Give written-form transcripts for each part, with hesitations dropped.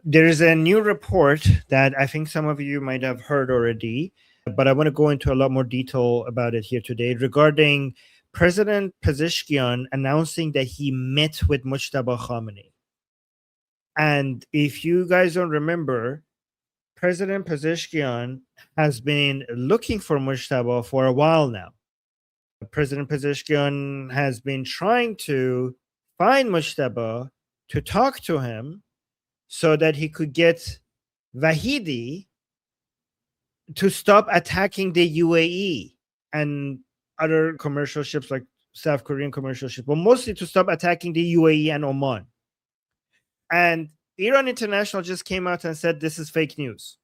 There is a new report that I think some of you might have heard already, but I want to go into a lot more detail about it here today regarding President Pezeshkian announcing that he met with Mojtaba Khamenei. And if you guys don't remember, President Pezeshkian has been looking for Mojtaba for a while now. President Pezeshkian has been trying to find Mojtaba to talk to him so that he could get Vahidi to stop attacking the UAE and other commercial ships like South Korean commercial ships, but mostly to stop attacking the UAE and Oman. And Iran International just came out and said this is fake news.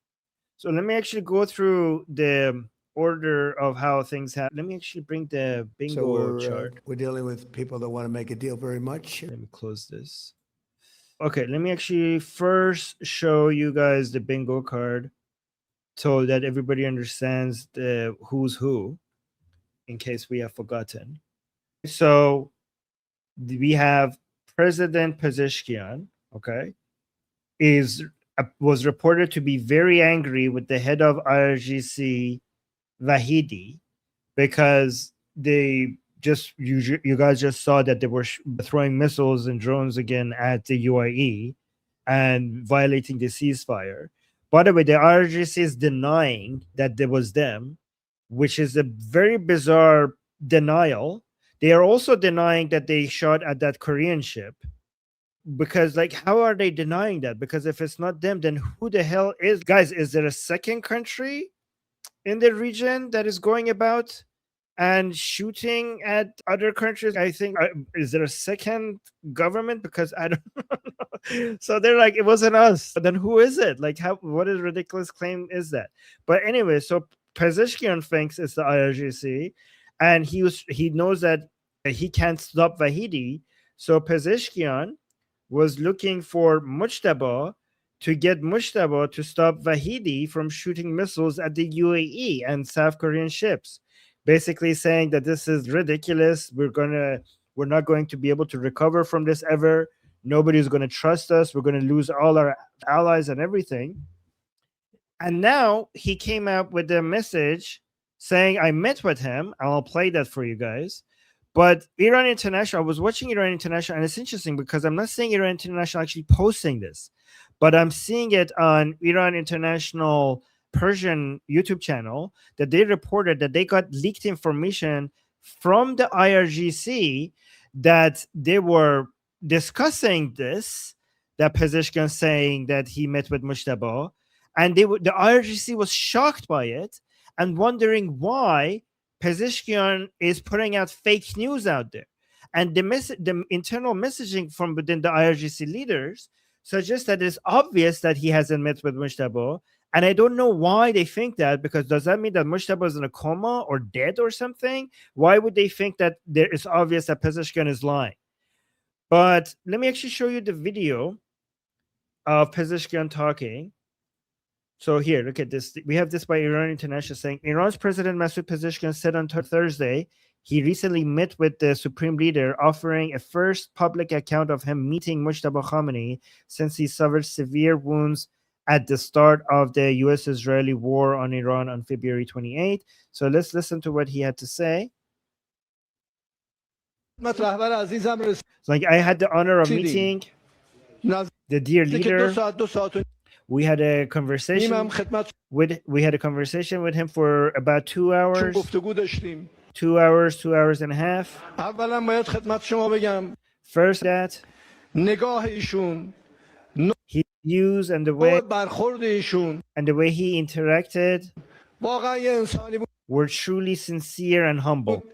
So let me actually go through the order of how things happen. Let me actually bring the bingo chart. We're dealing with people that want to make a deal very much. Let me close this. Okay, let me actually first show you guys the bingo card so that everybody understands the who's who, in case we have forgotten. So we have President Pezeshkian, okay, was reported to be very angry with the head of IRGC, Vahidi, because they just you guys just saw that they were throwing missiles and drones again at the UAE and violating the ceasefire. By the way, the IRGC is denying that it was them, which is a very bizarre denial. They are also denying that they shot at that Korean ship. Because, like, how are they denying that? Because if it's not them, then who the hell is? Guys, is there a second country in the region that is going about and shooting at other countries? I think, is there a second government? Because I don't know. So they're like, it wasn't us. But then who is it? Like, what a ridiculous claim is that? But anyway, so Pezeshkian thinks it's the IRGC, and he knows that he can't stop Vahidi. So Pezeshkian was looking for Mojtaba to get Mojtaba to stop Vahidi from shooting missiles at the UAE and South Korean ships, basically saying that this is ridiculous. We're not going to be able to recover from this ever. Nobody's going to trust us. We're going to lose all our allies and everything. And now he came out with a message saying, I met with him. I'll play that for you guys. But Iran International, I was watching Iran International, and it's interesting because I'm not seeing Iran International actually posting this, but I'm seeing it on Iran International Persian YouTube channel that they reported that they got leaked information from the IRGC that they were discussing this, that Pezeshkian saying that he met with Mojtaba, and the IRGC was shocked by it and wondering why Pezeshkian is putting out fake news out there. And the internal messaging from within the IRGC leaders suggests that it's obvious that he hasn't met with Mojtaba. And I don't know why they think that, because does that mean that Mojtaba is in a coma or dead or something? Why would they think that it's obvious that Pezeshkian is lying? But let me actually show you the video of Pezeshkian talking. So here, look at this. We have this by Iran International saying, Iran's President Masoud Pezeshkian said on Thursday he recently met with the supreme leader, offering a first public account of him meeting Mojtaba Khamenei since he suffered severe wounds at the start of the U.S.-Israeli war on Iran on February 28. So let's listen to what he had to say. It's like, I had the honor of meeting the dear leader. We had a conversation with him for about 2 hours. 2 hours, 2 hours and a half. First, that his views and the way he interacted were truly sincere and humble.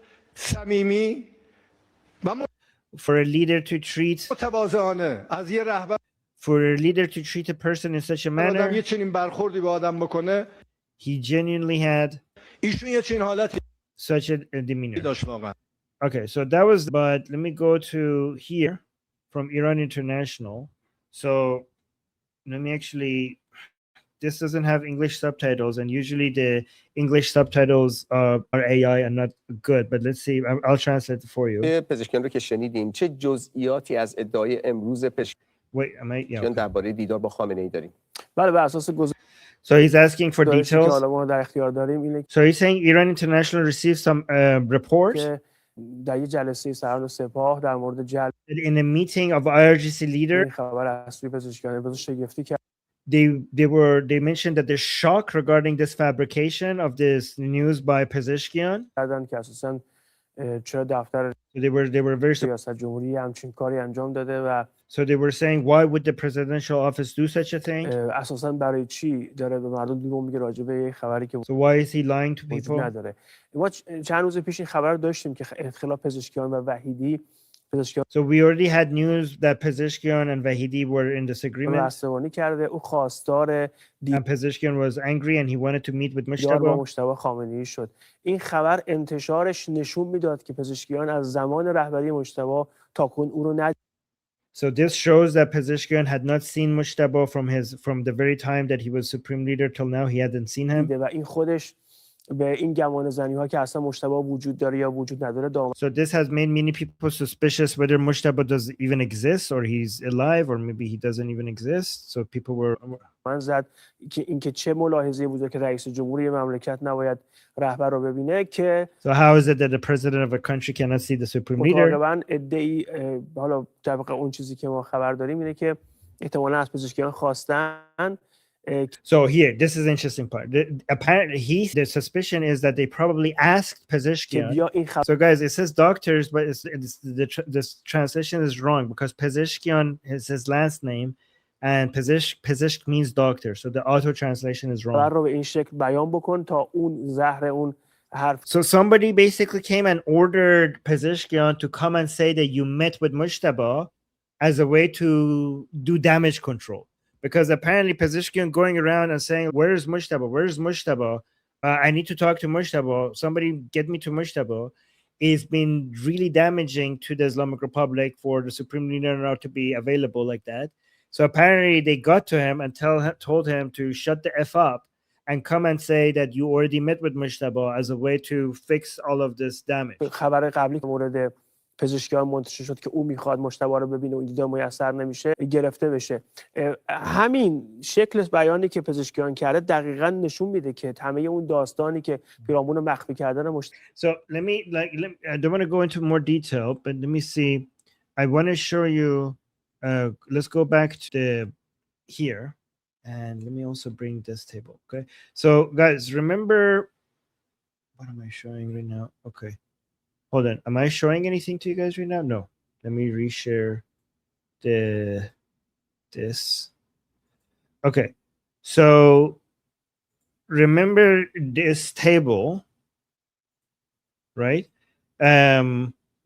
For a leader to treat a person in such a manner, he genuinely had such a demeanor. Okay, so that was, but let me go to here from Iran International. So let me actually, this doesn't have English subtitles, and usually the English subtitles are AI and not good, but let's see. I'll translate it for you. پزشکیان رو که شنیدیم چه جزئیاتی از ادعای امروز Wait, am I? Yeah. Okay. درباره دیدار با خامنه ای داریم. بله بر اساس So he's asking for گزارشی که details. حالا ما در اختیار داریم اینه So he's saying Iran International received some report که در یه جلسه سران سپاه در مورد جلب that in a meeting of IRGC leader, این خبر اصلی پزشکیان امروز شگفتی they mentioned that there's shock regarding this fabrication of this news by Pezeshkian. کردن که اساسا چرا دفتر So they were very ریاست جمهوری همچین کاری انجام داده و so they were saying, why would the presidential office do such a thing? اساسا برای چی داره به مردم دروغ میگه راجع به خبری که So why is he lying to وجود people? نداره. ما چند روز پیش این خبر رو داشتیم که اختلاف پزشکیان و وحیدی پزشکیان So we already had news that Pezeshkian and Vahidi were in disagreement, بسته‌بانی کرده. او خواستار and Pezeshkian was angry and he wanted to meet with دیدار با Mojtaba. مجتبی خامنه‌ای شد. این خبر انتشارش نشون میداد که پزشکیان از زمان رهبری مجتبی تاکنون او رو ندیده So this shows that Pezeshkian had not seen Mojtaba from the very time that he was supreme leader till now. He hadn't seen him. و این خودش به این گمان زنی ها که اصلا مجتبی وجود داره یا وجود نداره دامن So this has made many people suspicious whether Mojtaba does even exist or he's alive or maybe he doesn't even exist. So people were زد که اینکه چه ملاحظه‌ای بوده که رئیس جمهوری مملکت نباید رهبر رو ببینه که So how is it that the president of a country cannot see the supreme leader? مطابقاً ادعی حالا طبق اون چیزی که ما خبر داریم اینه که احتمالاً از پزشکیان خواستن So here, this is the interesting part. Apparently, the suspicion is that they probably asked که Pezeshkian. بیا این خبر So guys, it says doctors, but this translation is wrong because Pezeshkian is his last name, and Pezeshk means doctor. So the auto translation is wrong. رو به این شکل بیان بکن تا اون زهر اون حرف So somebody basically came and ordered Pezeshkian to come and say that you met with Mojtaba as a way to do damage control. Because apparently Pezeshkian going around and saying, where's Mojtaba? Where's Mojtaba? I need to talk to Mojtaba. Somebody get me to Mojtaba. It's been really damaging to the Islamic Republic for the supreme leader not to be available like that. So apparently they got to him and told him to shut the F up and come and say that you already met with Mojtaba as a way to fix all of this damage. خبر قبلی که مورد پزشکیان منتشر شد که او میخواد مجتبی رو ببینه و این دیدار میسر نمیشه گرفته بشه. همین شکل بیانی که پزشکیان کرده دقیقاً نشون میده که همه اون داستانی که پیرامون مخفی کردن So let me I don't want to go into more detail, but let me see. I want to show you. Let's go back to the here, and let me also bring this table. Okay. So guys, remember what am I showing right now? Okay. Hold on. Am I showing anything to you guys right now? No. Let me reshare this. Okay. So remember this table, right?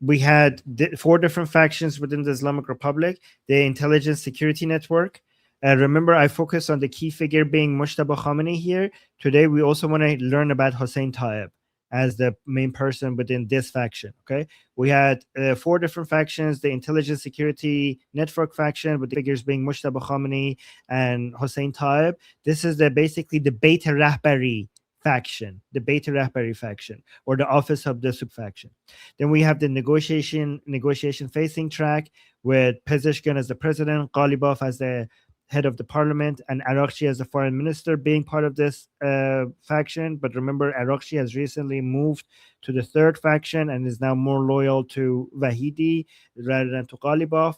We had 4 different factions within the Islamic Republic, the intelligence security network. Remember, I focused on the key figure being Mojtaba Khamenei here. Today, we also want to learn about Hossein Taeb as the main person within this faction. Okay, we had 4 different factions: the intelligence security network faction, with the figures being Mojtaba Khamenei and Hossein Taeb. This is basically the Beit Rahbari faction, the Beit Rahbari faction, or the office of the sub faction. Then we have the negotiation facing track with Pezeshkian as the president, Ghalibaf as the head of the parliament, and Arakchi as the foreign minister being part of this faction. But remember, Arakchi has recently moved to the 3rd faction and is now more loyal to Vahidi rather than to Ghalibaf.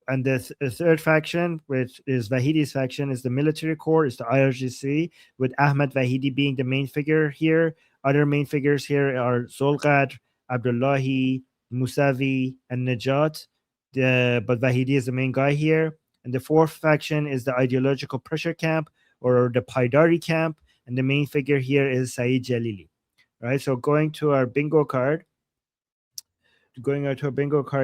And the 3rd faction, which is Vahidi's faction, is the military corps, is the IRGC, with Ahmed Vahidi being the main figure here. Other main figures here are Zolqadr, Abdullahi, Musavi, and Najat. But Vahidi is the main guy here. And the 4th faction is the ideological pressure camp, or the Paidari camp. And the main figure here is Saeed Jalili. Right? So going to our bingo card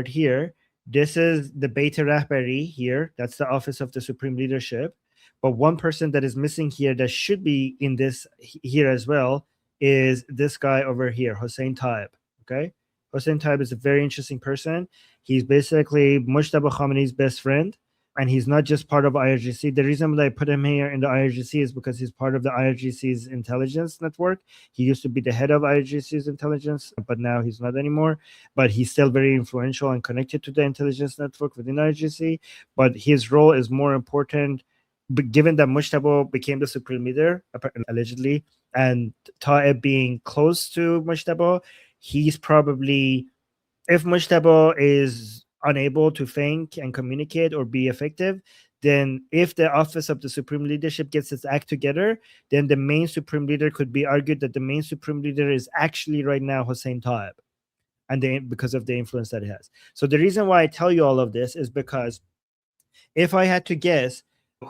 here, this is the Beit Rahbari here. That's the office of the supreme leadership. But one person that is missing here that should be in this here as well is this guy over here, Hossein Taeb. Okay? Hossein Taeb is a very interesting person. He's basically Mojtaba Khamenei's best friend. and he's not just part of IRGC. The reason that I put him here in the IRGC is because he's part of the IRGC's intelligence network. He used to be the head of IRGC's intelligence, but now he's not anymore. But he's still very influential and connected to the intelligence network within IRGC. But his role is more important, given that Mojtaba became the supreme leader, allegedly, and Taeb being close to Mojtaba, he's probably, if Mojtaba is unable to think and communicate or be effective, then if the office of the supreme leadership gets its act together, then the main supreme leader could be argued that the main supreme leader is actually right now Hossein Taeb, and because of the influence that it has. So the reason why I tell you all of this is because if I had to guess,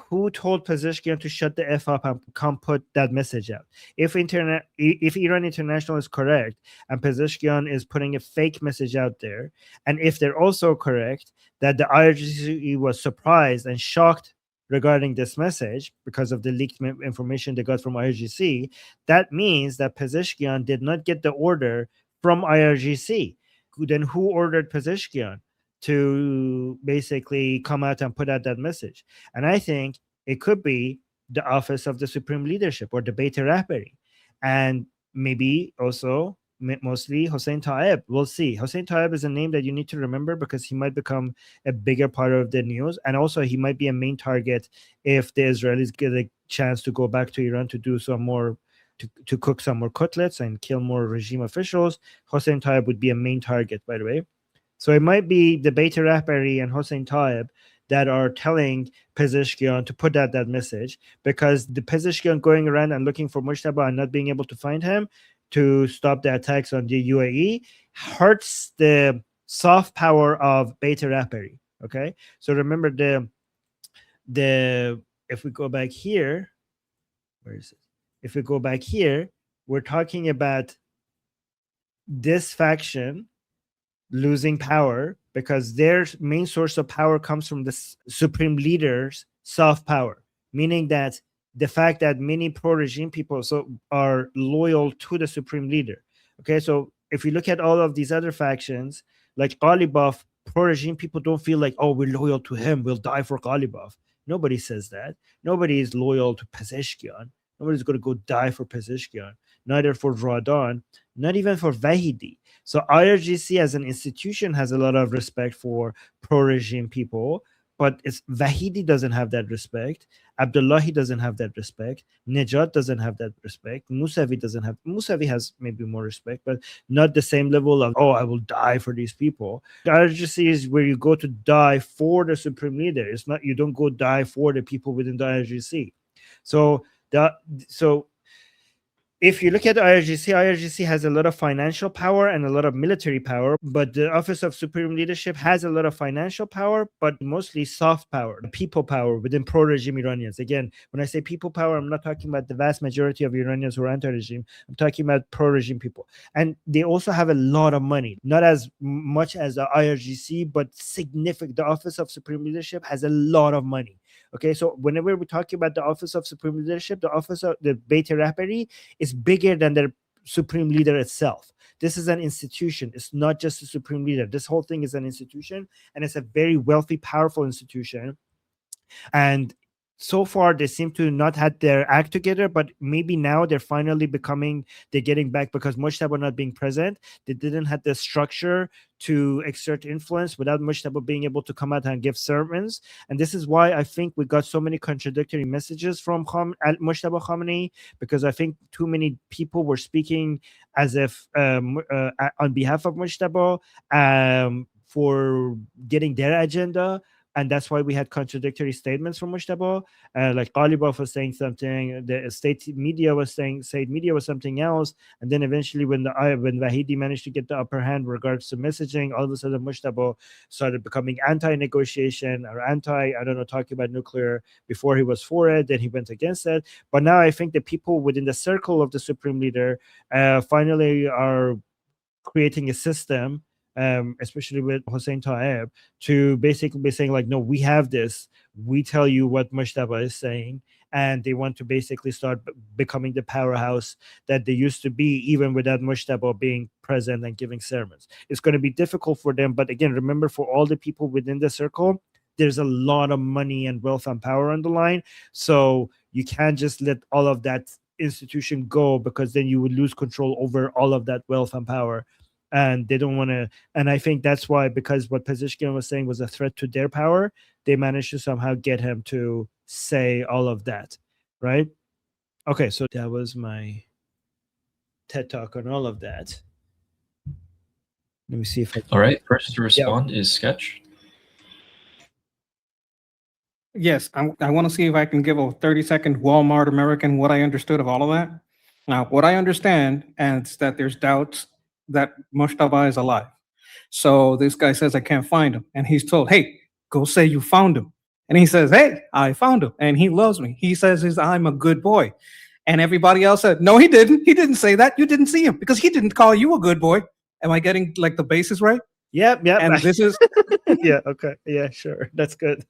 who told Pezeshkian to shut the F up and come put that message out? If Iran International is correct and Pezeshkian is putting a fake message out there, and if they're also correct that the IRGC was surprised and shocked regarding this message because of the leaked information they got from IRGC, that means that Pezeshkian did not get the order from IRGC. Then who ordered Pezeshkian to basically come out and put out that message? And I think it could be the office of the supreme leadership or the Beit Rahbari, and maybe also mostly Hossein Taeb. We'll see. Hossein Taeb is a name that you need to remember because he might become a bigger part of the news, and also he might be a main target if the Israelis get a chance to go back to Iran to do some more, to cook some more cutlets and kill more regime officials. Hossein Taeb would be a main target, by the way. So it might be the Beit Rahbari and Hossein Taeb that are telling Pezeshkian to put out that message, because the Pezeshkian going around and looking for Mojtaba and not being able to find him to stop the attacks on the UAE hurts the soft power of Beit Rahbari. Okay, so remember the if we go back here, where is it? If we go back here, we're talking about this faction losing power because their main source of power comes from the supreme leader's soft power, meaning that the fact that many pro-regime people are loyal to the supreme leader. Okay, so if you look at all of these other factions, like Ghalibaf, pro-regime people don't feel like, oh, we're loyal to him, we'll die for Ghalibaf. Nobody says that. Nobody is loyal to Pezeshkian. Nobody's going to go die for Pezeshkian, neither for Radan, not even for Vahidi. So IRGC as an institution has a lot of respect for pro-regime people, but Vahidi doesn't have that respect. Abdullahi doesn't have that respect. Nejat doesn't have that respect. Mousavi has maybe more respect, but not the same level of, oh, I will die for these people. The IRGC is where you go to die for the supreme leader. It's not, you don't go die for the people within the IRGC. So if you look at IRGC has a lot of financial power and a lot of military power, but the Office of Supreme Leadership has a lot of financial power, but mostly soft power, people power within pro-regime Iranians. Again, when I say people power, I'm not talking about the vast majority of Iranians who are anti-regime. I'm talking about pro-regime people. And they also have a lot of money, not as much as the IRGC, but significant. The Office of Supreme Leadership has a lot of money. Okay, so whenever we talk about the Office of Supreme Leadership, the Office of the Beit Rahbari is bigger than the supreme leader itself. This is an institution. It's not just a supreme leader. This whole thing is an institution, and it's a very wealthy, powerful institution. And so far, they seem to not have their act together, but maybe now they're getting back because Mojtaba not being present. They didn't have the structure to exert influence without Mojtaba being able to come out and give sermons. And this is why I think we got so many contradictory messages from Mojtaba Khamenei, because I think too many people were speaking as if on behalf of Mojtaba for getting their agenda. And that's why we had contradictory statements from Mojtaba. Like Ghalibaf was saying something, the state media was saying something else, and then eventually when Vahidi managed to get the upper hand in regards to messaging, all of a sudden Mojtaba started becoming anti-negotiation or talking about nuclear. Before he was for it, then he went against it. But now I think the people within the circle of the supreme leader finally are creating a system, especially with Hossein Taeb, to basically be saying like, no, we have this. We tell you what Mojtaba is saying, and they want to basically start becoming the powerhouse that they used to be, even without Mojtaba being present and giving sermons. It's going to be difficult for them, but again, remember, for all the people within the circle, there's a lot of money and wealth and power on the line. So you can't just let all of that institution go, because then you would lose control over all of that wealth and power. And they don't want to. And I think that's why, because what Pezeshkian was saying was a threat to their power, they managed to somehow get him to say all of that, right? Okay, so that was my TED talk on all of that. Let me see if I can. All right, first to respond is Sketch. Yes, I want to see if I can give a 30-second Walmart American what I understood of all of that. Now, what I understand is that there's doubts that Mojtaba is alive. So this guy says, I can't find him. And he's told, hey, go say you found him. And he says, hey, I found him. And he loves me. He says, I'm a good boy. And everybody else said, no, he didn't. He didn't say that. You didn't see him because he didn't call you a good boy. Am I getting like the basis right? Yep. And this is yeah. Okay. Yeah. Sure. That's good.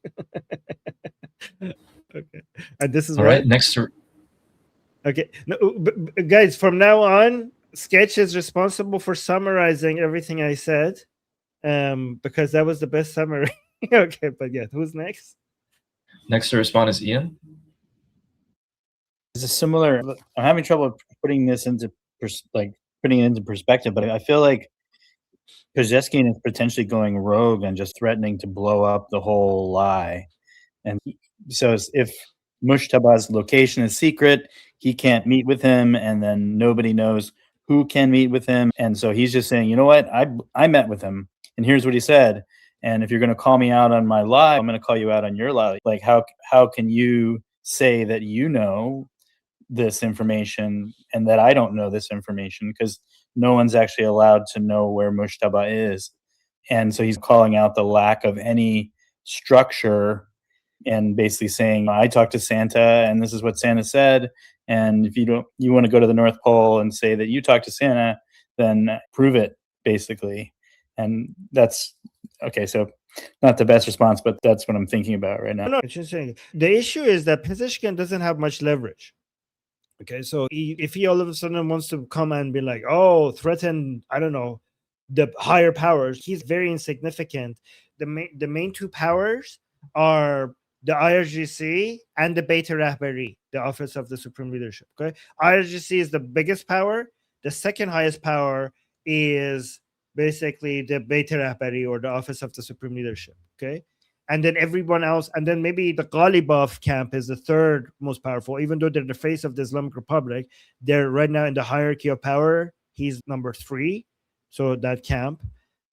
Okay. And this is all right. Next to okay. No, guys, from now on, Sketch is responsible for summarizing everything I said, because that was the best summary. Okay, but yeah, who's next? Next to respond is Ian. It's a similar. I'm having trouble putting this into perspective, but I feel like Pezeshkian is potentially going rogue and just threatening to blow up the whole lie. And so if Mojtaba's location is secret, he can't meet with him, and then nobody knows who can meet with him. And so he's just saying, you know what, I met with him, and here's what he said. And if you're going to call me out on my lie, I'm going to call you out on your lie. Like, how can you say that you know this information and that I don't know this information? Because no one's actually allowed to know where Mojtaba is. And so he's calling out the lack of any structure and basically saying, I talked to Santa and this is what Santa said. And if you want to go to the North Pole and say that you talked to Santa, then prove it, basically. And that's okay. So not the best response, but that's what I'm thinking about right now. No, it's just saying the issue is that Pezeshkian doesn't have much leverage. Okay, so if he all of a sudden wants to come and be like, oh, threaten, I don't know, the higher powers, he's very insignificant. The main two powers are the IRGC and the Beit Rahbari, the Office of the Supreme Leadership. Okay, IRGC is the biggest power. The second highest power is basically the Beit Rahbari, or the Office of the Supreme Leadership. Okay, and then everyone else, and then maybe the Ghalibaf camp is the third most powerful. Even though they're the face of the Islamic Republic, they're right now in the hierarchy of power. He's number 3, so that camp.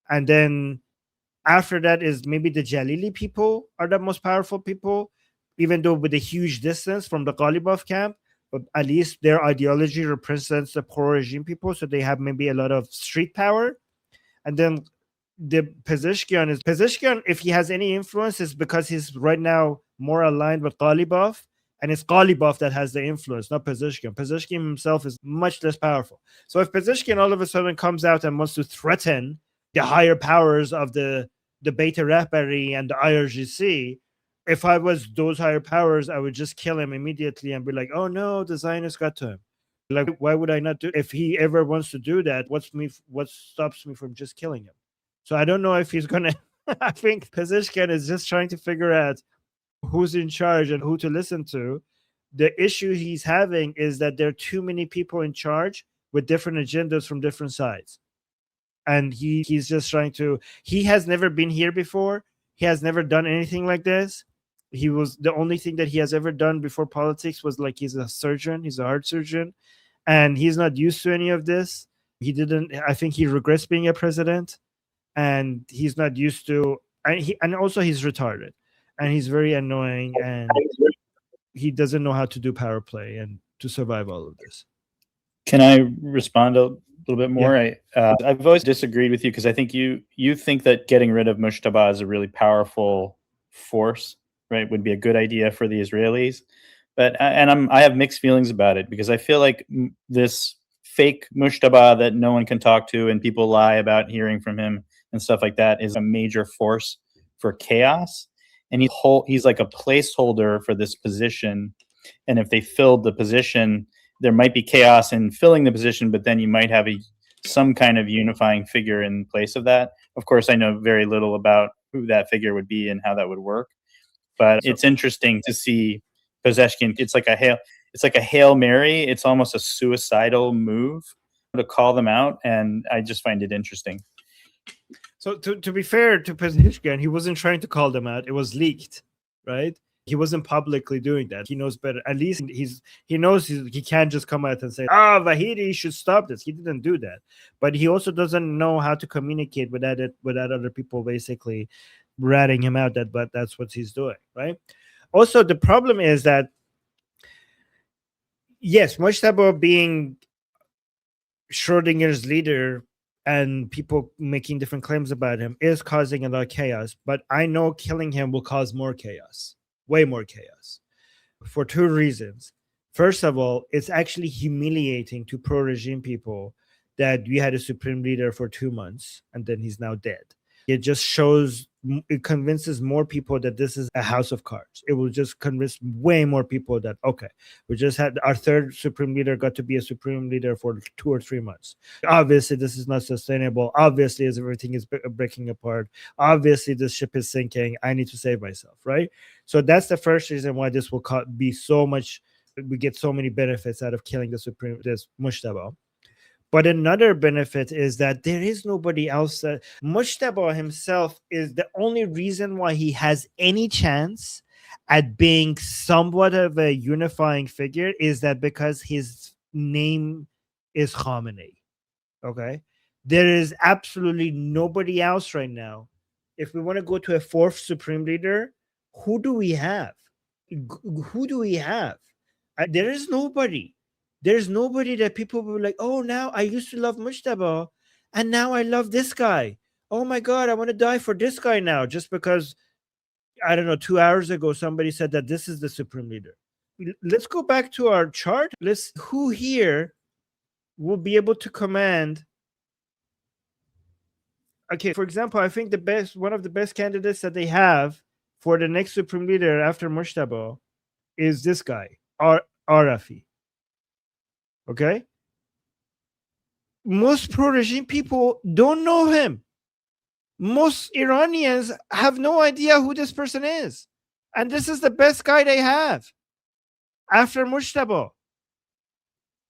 And then after that is maybe the Jalili people are the most powerful people, even though with a huge distance from the Ghalibaf camp. But at least their ideology represents the pro-regime people, so they have maybe a lot of street power. And then the Pezeshkian, if he has any influence, is because he's right now more aligned with Ghalibaf, and it's Ghalibaf that has the influence, not Pezeshkian. Pezeshkian himself is much less powerful. So if Pezeshkian all of a sudden comes out and wants to threaten the higher powers of the Beit Rahbari and the IRGC, if I was those higher powers, I would just kill him immediately and be like, oh no, the Zionists got to him. Like, why would I not do? If he ever wants to do that, what stops me from just killing him? So I don't know if he's gonna. I think Pezeshkian is just trying to figure out who's in charge and who to listen to. The issue he's having is that there are too many people in charge with different agendas from different sides, and he's just trying to. He has never been here before. He has never done anything like this. He was the only thing that he has ever done before politics was like he's a surgeon. He's a heart surgeon, and he's not used to any of this. He didn't. I think he regrets being a president. And he's not used to, and also he's retarded, and he's very annoying, and he doesn't know how to do power play and to survive all of this. Can I respond a little bit more? Yeah. I've always disagreed with you because I think you think that getting rid of Mojtaba is a really powerful force, right? Would be a good idea for the Israelis, but I have mixed feelings about it because I feel like this fake Mojtaba that no one can talk to and people lie about hearing from him and stuff like that is a major force for chaos. And he's like a placeholder for this position. And if they filled the position, there might be chaos in filling the position, but then you might have some kind of unifying figure in place of that. Of course, I know very little about who that figure would be and how that would work. But it's interesting to see Pezeshkian. It's like a Hail Mary. It's almost a suicidal move to call them out, and I just find it interesting. So to be fair to Pezeshkian, he wasn't trying to call them out. It was leaked, right? He wasn't publicly doing that. He knows better. At least he knows he can't just come out and say, Vahidi should stop this. He didn't do that. But he also doesn't know how to communicate without other people basically ratting him out, but that's what he's doing, right? Also, the problem is that, yes, Mojtaba being Schrodinger's leader and people making different claims about him is causing a lot of chaos, but I know killing him will cause more chaos, way more chaos, for two reasons. First of all, it's actually humiliating to pro-regime people that we had a supreme leader for 2 months and then he's now dead. It just shows, it convinces more people that this is a house of cards. It will just convince way more people that, okay, we just had our third supreme leader got to be a supreme leader for 2 or 3 months. Obviously, this is not sustainable. Obviously, as everything is breaking apart. Obviously, this ship is sinking. I need to save myself, right? So that's the first reason why this will be so much, we get so many benefits out of killing this Mojtaba. But another benefit is that there is nobody else. Mojtaba himself is the only reason why he has any chance at being somewhat of a unifying figure is that because his name is Khamenei. Okay? There is absolutely nobody else right now. If we want to go to a fourth supreme leader, who do we have? Who do we have? There is nobody. There's nobody that people will be like, oh, now I used to love Mojtaba and now I love this guy. Oh my God, I want to die for this guy now just because, I don't know, 2 hours ago, somebody said that this is the supreme leader. Let's go back to our chart. Who here will be able to command? Okay, for example, I think one of the best candidates that they have for the next supreme leader after Mojtaba is this guy, Arafi. Okay, most pro-regime people don't know him. Most Iranians have no idea who this person is, and this is the best guy they have after Mojtaba.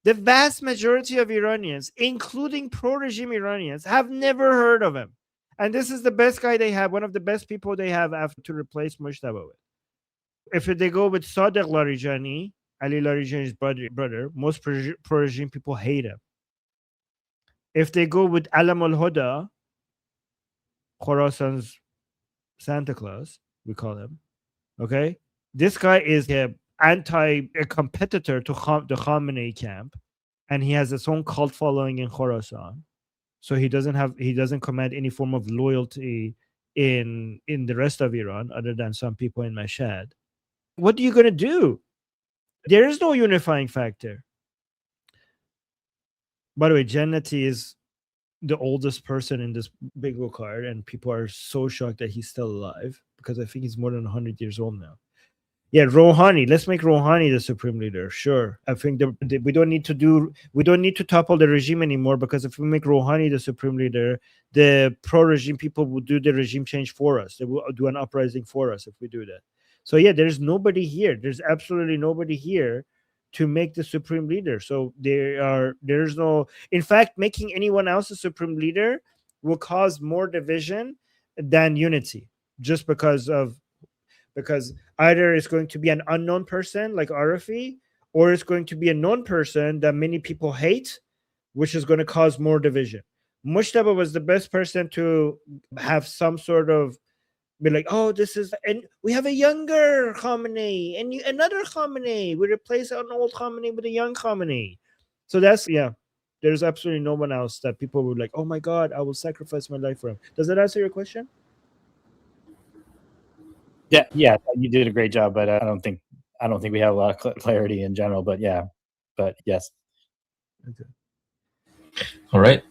The vast majority of Iranians, including pro-regime Iranians, have never heard of him, and this is the best guy they have, one of the best people they have after to replace Mojtaba with. If they go with Sadegh Larijani, Ali Larijani's brother, most pro-regime people hate him. If they go with Alam al-Huda, Khorasan's Santa Claus, we call him, okay? This guy is a competitor to the Khamenei camp, and he has his own cult following in Khorasan. So he doesn't command any form of loyalty in the rest of Iran, other than some people in Mashhad. What are you going to do? There is no unifying factor. By the way, Jannati is the oldest person in this bingo card, and people are so shocked that he's still alive because I think he's more than 100 years old now. Yeah, Rouhani. Let's make Rouhani the supreme leader. Sure. I think we don't need to topple the regime anymore, because if we make Rouhani the supreme leader, the pro-regime people will do the regime change for us. They will do an uprising for us if we do that. So yeah, there's nobody here. There's absolutely nobody here to make the supreme leader. So there's no, in fact, making anyone else a supreme leader will cause more division than unity, just because either it's going to be an unknown person like Arafi, or it's going to be a known person that many people hate, which is going to cause more division. Mojtaba was the best person to have some sort of be like, oh, and we have a younger Khamenei and another Khamenei. We replace an old Khamenei with a young Khamenei. So there's absolutely no one else that people would like, oh my God, I will sacrifice my life for him. Does that answer your question? Yeah, you did a great job, but I don't think we have a lot of clarity in general. But yes. Okay. All right.